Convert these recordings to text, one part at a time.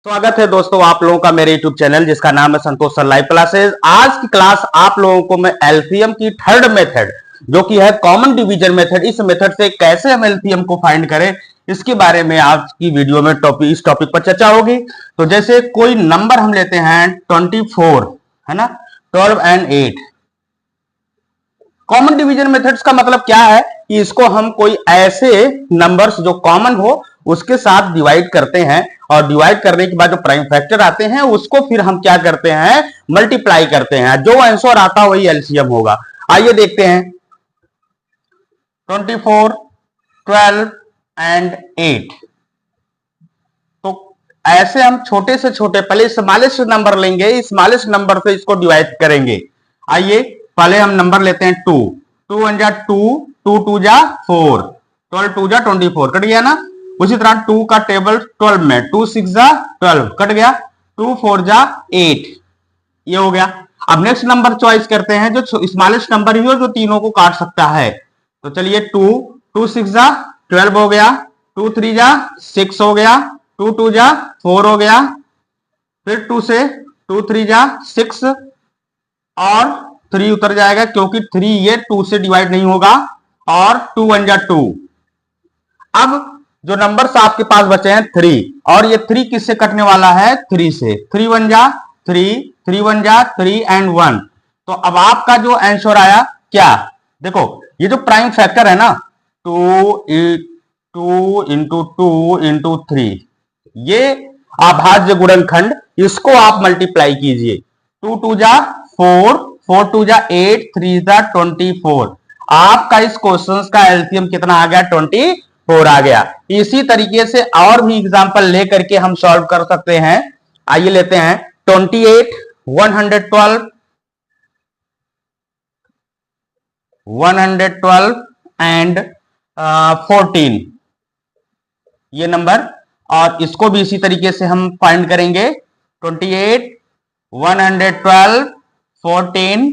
स्वागत है दोस्तों आप लोगों का मेरे YouTube चैनल जिसका नाम है संतोष सर लाइव क्लासेस। आज की क्लास आप लोगों को मैं एलसीएम की थर्ड मेथड जो कि है कॉमन डिवीजन मेथड, इस मेथड से कैसे हम एलसीएम को फाइंड करें इसके बारे में आज की वीडियो में इस टॉपिक पर चर्चा होगी। तो जैसे कोई नंबर हम लेते हैं 24 है ना, 12 एंड 8। कॉमन डिवीजन मेथड्स का मतलब क्या है कि इसको हम कोई ऐसे नंबर्स जो कॉमन हो उसके साथ डिवाइड करते हैं और डिवाइड करने के बाद जो प्राइम फैक्टर आते हैं उसको फिर हम क्या करते हैं, मल्टीप्लाई करते हैं। जो आंसर आता है वही एलसीएम होगा। आइए देखते हैं 24, 12 एंड 8। तो ऐसे हम छोटे से छोटे पहले स्मॉलेस्ट नंबर लेंगे, स्मॉलेस्ट नंबर से इसको डिवाइड करेंगे। आइए पहले हम नंबर लेते हैं 2 1 जा 2, 2 2 जा 4, 12 2 जा 24, कट गया ना। उसी तरह 2 का टेबल 12 में 2 6 जा 12, कट गया। 2 4 जा 8, ये हो गया। अब नेक्स्ट नंबर चॉइस करते हैं जो स्मॉलेस्ट नंबर ही हो जो तीनों को काट सकता है। तो चलिए 2 6 जा 12 हो गया, 2 3 जा 6 हो गया, 2 2 जा 4 हो गया, फिर 2 से 2 3 जा 6 और 3 उतर जाएगा क्योंकि 3 ये 2 से डिवाइड नहीं होगा, और 2 1 जा 2। अब जो नंबर्स आपके पास बचे हैं 3, और ये 3 किससे कटने वाला है, 3 से। 3 1 जा 3, 3 1 जा 3 एंड 1। तो अब आपका जो आंसर आया क्या, देखो ये जो प्राइम फैक्टर है ना 2 इंटू 2 इंटू 3, ये अभाज्य गुणनखंड, इसको आप मल्टीप्लाई कीजिए। 2 2 जा 4, 4 2 जा 8, 3 जा 24। आपका इस क्वेश्चन का एलसीएम कितना आ गया, 24 आ गया। इसी तरीके से और भी एग्जांपल लेकर के हम सॉल्व कर सकते हैं। आइए लेते हैं 28, 112 एंड 14, ये नंबर, और इसको भी इसी तरीके से हम फाइंड करेंगे। 28, 112, 14,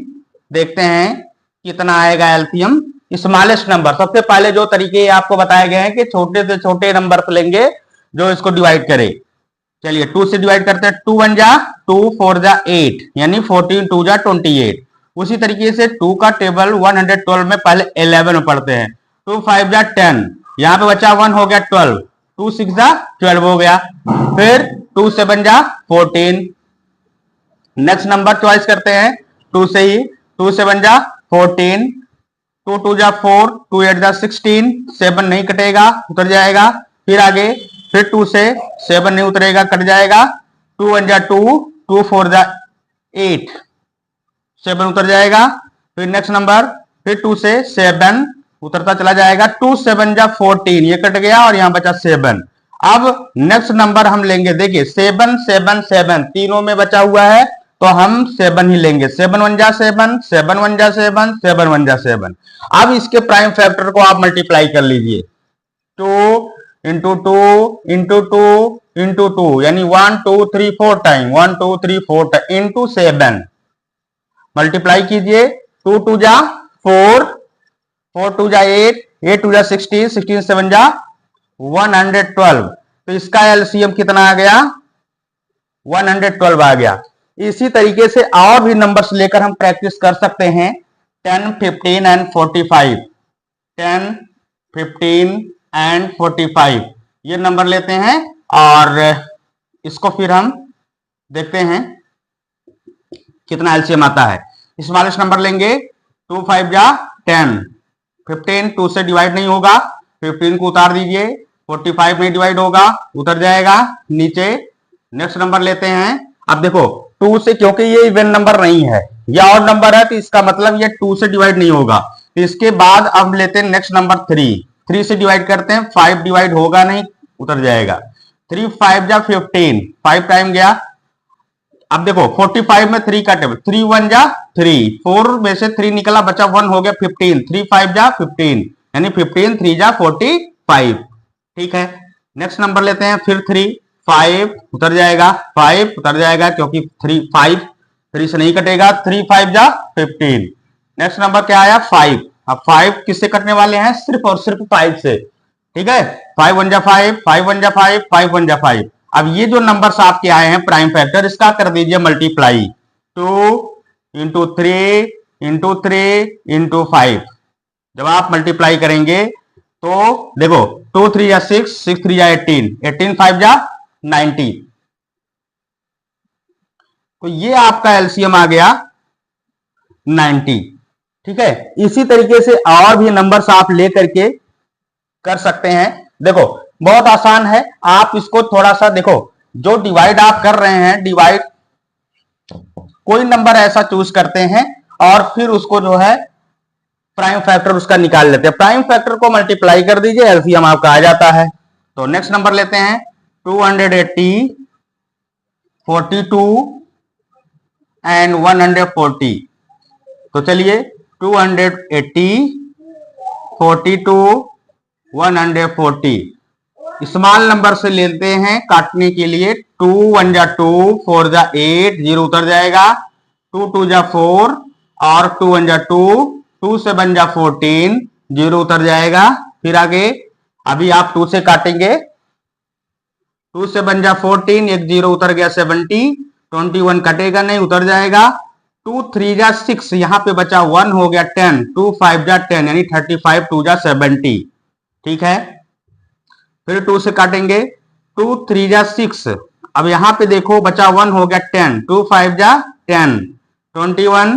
देखते हैं कितना आएगा एलसीएम। स्मॉलेस्ट नंबर, सबसे पहले जो तरीके आपको बताए गए हैं कि छोटे से छोटे नंबर लेंगे जो इसको डिवाइड करे। चलिए 2 से डिवाइड करते हैं। 2 1 जा 2, 4 जा 8, यानी 14 2 जा 28। उसी तरीके से 2 का टेबल 112 में पहले 11 में पढ़ते हैं। 2 5 जा 10, यहां पे बचा 1 हो गया 12, 2 6 जा 12 हो गया, फिर 2 7 जा 14। नेक्स्ट नंबर चॉइस करते हैं 2 से ही। 2 7 जा 14, 2 2 जा 4, 2 8 जा 16, 7 नहीं कटेगा, उतर जाएगा। फिर आगे, फिर 2 से 7 नहीं उतरेगा, कट जाएगा। 2 1 जा 2, 2 4 जा 8, 7 उतर जाएगा। फिर नेक्स्ट नंबर, फिर 2 से 7 उतरता चला जाएगा। 2 7 जा 14, ये कट गया और यहां बचा 7। अब नेक्स्ट नंबर हम लेंगे, देखिए 7 7 7 तीनों में बचा हुआ है तो हम 7 ही लेंगे। 7 1 जा 7, 7 1 जा 7, 7 1 जा 7। अब इसके प्राइम फैक्टर को आप मल्टीप्लाई कर लीजिए। 2 इंटू 2 इंटू 2 इंटू 2, यानी 1 2 3 4 टाइम, 1 2 3 4 टाइम इंटू 7 मल्टीप्लाई कीजिए। 2 2 जा 4, 4 2 जा 8, 8 2 जा 16, 16 7 जा 112। तो इसका एलसीएम कितना आ गया, 112 आ गया। इसी तरीके से और भी नंबर्स लेकर हम प्रैक्टिस कर सकते हैं। 10 15 एंड 45, 10 15 एंड 45 ये नंबर लेते हैं और इसको फिर हम देखते हैं कितना एलसीएम आता है। स्मॉलेस्ट नंबर लेंगे। 2 5 जा 10, 15 2 से डिवाइड नहीं होगा, 15 को उतार दीजिए। 45 में डिवाइड होगा, उतर जाएगा नीचे। नेक्स्ट नंबर लेते हैं। अब देखो 2 से, क्योंकि ये इवन नंबर नहीं है, या और नंबर है, तो इसका मतलब ये 2 से डिवाइड नहीं होगा। इसके बाद अब लेते हैं नेक्स्ट नंबर 3 से डिवाइड करते हैं। 5 डिवाइड होगा नहीं, उतर जाएगा। 3 5 जा 15, 5 टाइम गया। अब देखो 45 में 3 का टेबल, 3 1 जा 3, 4 में से 3 निकला, बचा 1 हो गया 15, 3 5 जा 15, यानी 15 3 जा 45। ठीक है, नेक्स्ट नंबर लेते हैं फिर 3, 5 उतर जाएगा, 5 उतर जाएगा क्योंकि 3 5 3 से नहीं कटेगा। 3 5 जा 15। नेक्स्ट नंबर क्या आया, 5। अब 5 किससे कटने वाले हैं, सिर्फ और सिर्फ 5 से। ठीक है, 5 1 जा 5, 5 1 जा 5, 5 1 जा 5। अब ये जो नंबर्स आपके आए हैं प्राइम फैक्टर, इसका कर दीजिए मल्टीप्लाई 2 इंटू 3 इंटू 3 इंटू 5। जब आप मल्टीप्लाई करेंगे तो देखो 2 3 या 6, 6 3 या 18, 18 5 जा 90। तो ये आपका एलसीएम आ गया 90। ठीक है, इसी तरीके से और भी नंबर्स आप लेकर के कर सकते हैं। देखो बहुत आसान है, आप इसको थोड़ा सा देखो, जो डिवाइड आप कर रहे हैं, डिवाइड कोई नंबर ऐसा चूज करते हैं और फिर उसको जो है प्राइम फैक्टर उसका निकाल लेते हैं। प्राइम फैक्टर को मल्टीप्लाई कर दीजिए, एलसीएम आपका आ जाता है। तो नेक्स्ट नंबर लेते हैं 280, 42 एंड 140। तो चलिए 280, 42, 140 स्मॉल नंबर से लेते हैं काटने के लिए। 2 1 जा 2, 4 जा 8, 0 उतर जाएगा। 2 2 जा 4 और 2 1 जा 2, 2 7 जा 14, 0 उतर जाएगा। फिर आगे अभी आप 2 से काटेंगे, 2 7 जा 14, एक 0 उतर गया 70, 21 कटेगा नहीं, उतर जाएगा। 2 3 जा 6, यहां पे बचा 1 हो गया 10, 2 5 जा 10 यानी 35, 2 जा 70। ठीक है, फिर 2 से काटेंगे, 2 3 जा 6, अब यहां पे देखो बचा 1 हो गया 10, 2 5 जा 10, 21,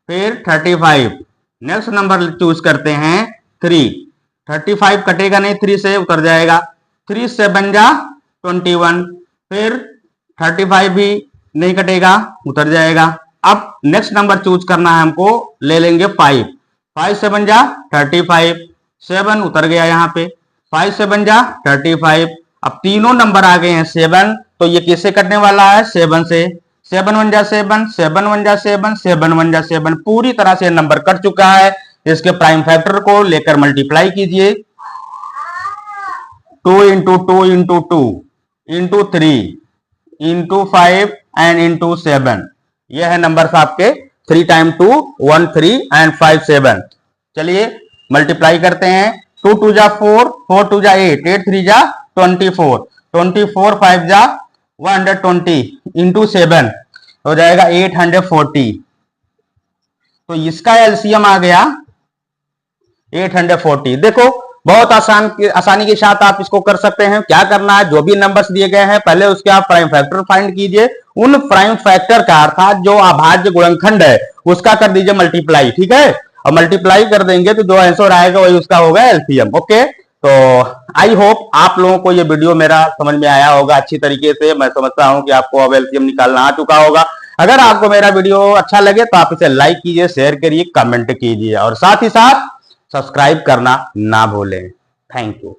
फिर 35। नेक्स्ट नंबर चूज करते हैं 3, 35 कटेगा नहीं, 3 से उतर जाएगा। 3 7 जा 21, फिर 35 भी नहीं कटेगा, उतर जाएगा। अब नेक्स्ट नंबर चूज करना है हमको, ले लेंगे 5, 5 7 जा 35, 7 उतर गया यहाँ पे, 5 7 जा 35। अब तीनों नंबर आ गए हैं 7, तो ये किससे कटने वाला है? 7 से। 7 1 जा 7, 7 1 जा 7, 7 1 जा 7, पूरी तरह से नंबर कट चुका है। इसके प्राइम फैक्टर को लेकर मल्टीप्लाई कीजिए, 2 into 2 into 2 into 3 into 5 and into 7। यह है नंबर आपके 3 टाइम 2 1 3 एंड 5 7। चलिए मल्टीप्लाई करते हैं, 2 2 जा 4, 4 2 जा 8, 8 3 जा 24, 24 5 जा 120 इंटू 7 हो जाएगा 840। तो इसका एलसीएम आ गया 840। देखो बहुत आसानी के साथ आप इसको कर सकते हैं। क्या करना है, जो भी नंबर्स दिए गए हैं पहले उसके आप प्राइम फैक्टर फाइंड कीजिए। उन प्राइम फैक्टर का अर्थात जो अभाज्य गुणनखंड है उसका कर दीजिए मल्टीप्लाई। ठीक है, और मल्टीप्लाई कर देंगे तो जो आंसर आएगा वही उसका होगा एलसीएम। ओके, तो आई होप आप लोगों को ये वीडियो मेरा समझ में आया होगा अच्छी तरीके से। मैं समझता हूं कि आपको अब एलसीएम निकालना आ चुका होगा। अगर आपको मेरा वीडियो अच्छा लगे तो आप इसे लाइक कीजिए, शेयर करिए, कमेंट कीजिए और साथ ही साथ सब्सक्राइब करना ना भूलें। Thank you.